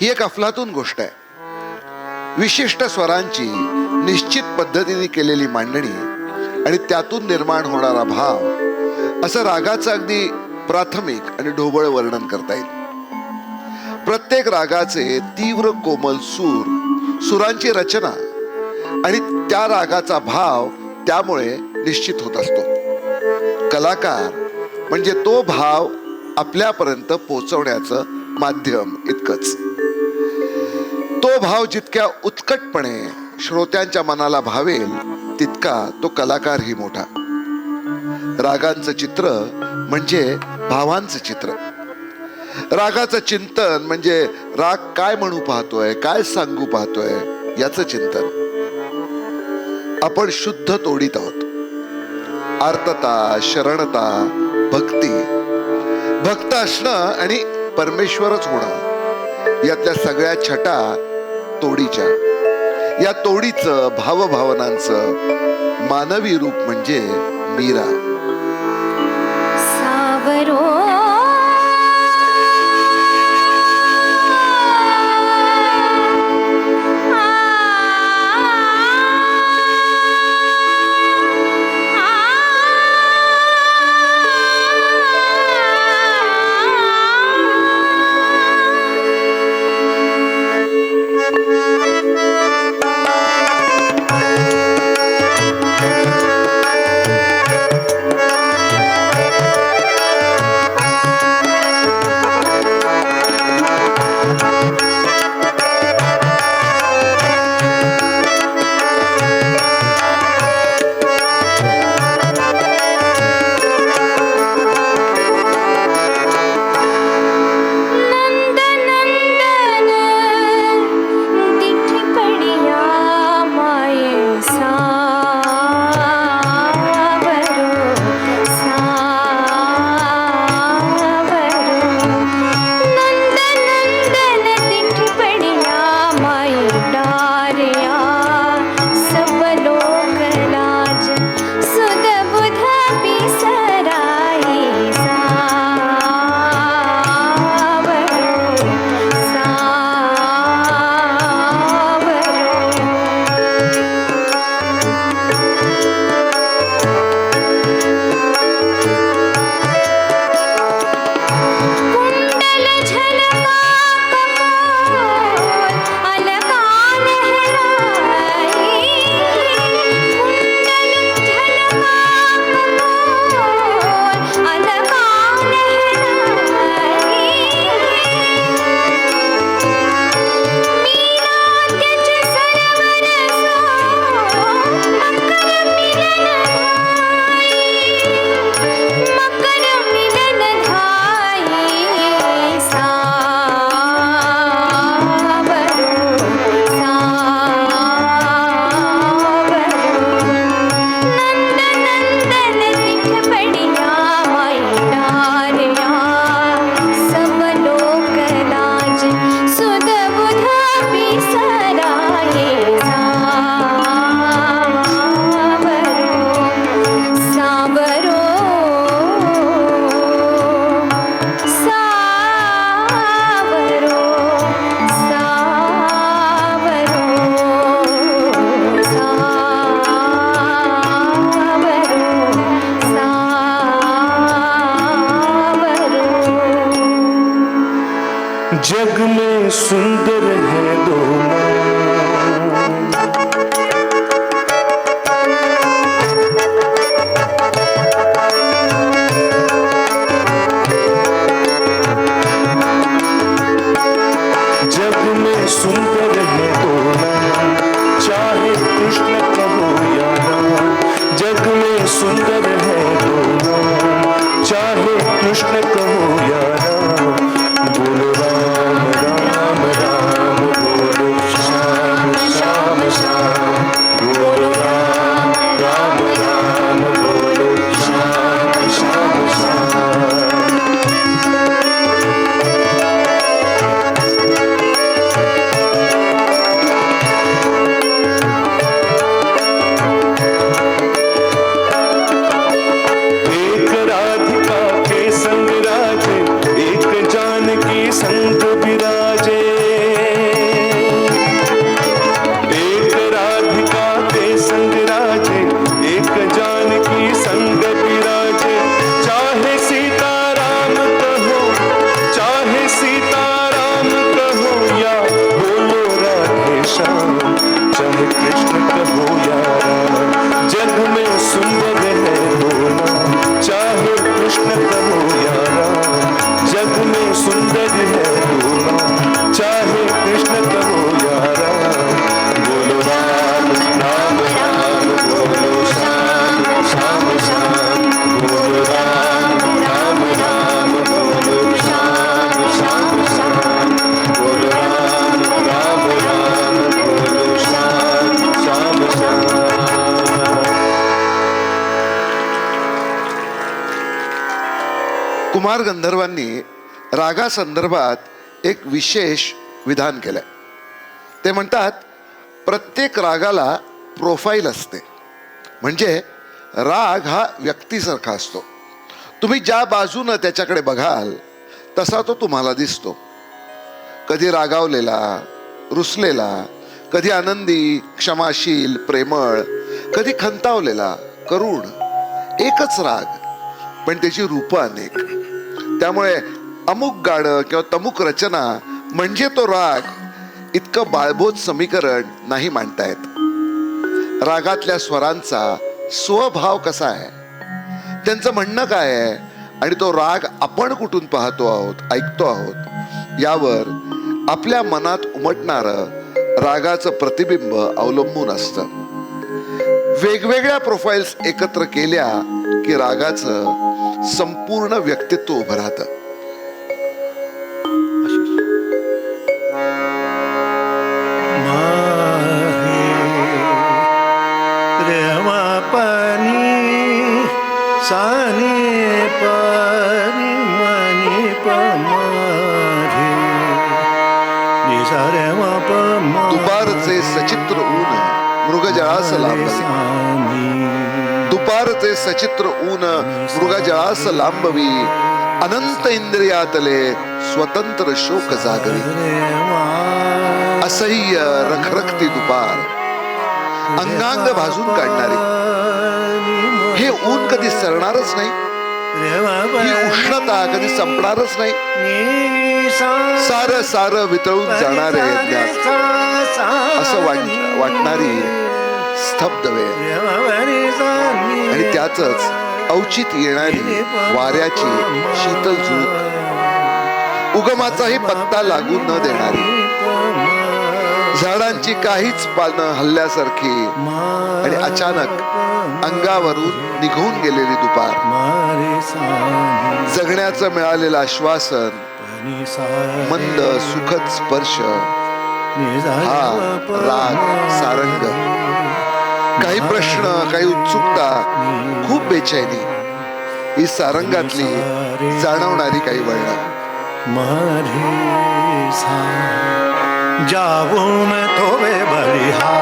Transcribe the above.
ही एक अफलातून गोष्ट आहे. विशिष्ट स्वरांची निश्चित पद्धतीने केलेली मांडणी आणि त्यातून निर्माण होणारा भाव, असं रागाचं अगदी प्राथमिक आणि ढोबळ वर्णन करता येईल. प्रत्येक रागाचे तीव्र कोमल सूर, सुरांची रचना आणि त्या रागाचा भाव त्यामुळे निश्चित होत असतो. कलाकार म्हणजे तो भाव आपल्यापर्यंत पोहोचवण्याचं माध्यम इतकंच. तो भाव जितक्या उत्कटपणे श्रोत्यांच्या मनाला भावेल तितका तो कलाकारही मोठा. रागांचं चित्र म्हणजे भावांचं चित्र. रागाचं चिंतन म्हणजे राग काय म्हणू पाहतोय, काय सांगू पाहतोय याचं चिंतन. आपण शुद्ध तोडीत आहोत. आर्तता, शरणता, भक्ती, भक्त असणं आणि परमेश्वरच होणं, यातल्या सगळ्या छटा तोडीच्या. या तोडीचं, भावभावनांचं मानवी रूप म्हणजे मीरा. सावरो कुमार गंधर्वांनी रागासंदर्भात एक विशेष विधान केलंय. ते म्हणतात, प्रत्येक रागाला प्रोफाईल असते. म्हणजे राग हा व्यक्तीसारखा असतो. तुम्ही ज्या बाजूनं त्याच्याकडे बघाल तसा तो तुम्हाला दिसतो. कधी रागावलेला, रुसलेला, कधी आनंदी, क्षमाशील, प्रेमळ, कधी खंतावलेला, करुण. एकच राग, पण त्याची रूपं अनेक. त्यामुळे अमुक गाणं किंवा तमुक रचना म्हणजे तो राग, इतकं बाळबोध समीकरण नाही मांडता येत. रागातल्या स्वरांचा स्वभाव कसा आहे, त्यांचं म्हणणं काय आहे, आणि तो राग आपण कुठून पाहतो आहोत, ऐकतो आहोत, यावर आपल्या मनात उमटणारं रागाचं प्रतिबिंब अवलंबून असतं. वेगवेगळ्या प्रोफाईल्स एकत्र केल्या की रागाचं संपूर्ण व्यक्तित्व उभं राहतं. दुपारचे सचित्र ऊन मृगजळास लांबवी. दुपारचे सचित्र ऊन मृगजळास लांबवी. अनंत इंद्रियातले स्वतंत्र शोक जागवी. असह्य रखरखती दुपार, अंगांग भाजून काढणारी. हे ऊन कधी सरणारच नाही, ही उष्णता कधी संपणारच नाही. सार सार वितळून जाणारे असं वाटणारी स्तब्ध वेळ, आणि त्याचच औचित येणारी वाऱ्याची शीतल झुळूक. उगमाचाही पत्ता लागू न देणारी, झाडांची काहीच पानं हल्ल्यासारखी आणि अचानक अंगावरून निघून गेलेली दुपार. जगण्याचं मिळालेलं आश्वासन, मंद सुखद स्पर्श, हा राग सारंग. काही प्रश्न, काही उत्सुकता, खूप बेचैनी, ही सारंगातली जाणवणारी काही वळणं. जाऊं मैं थोवे बलिहार.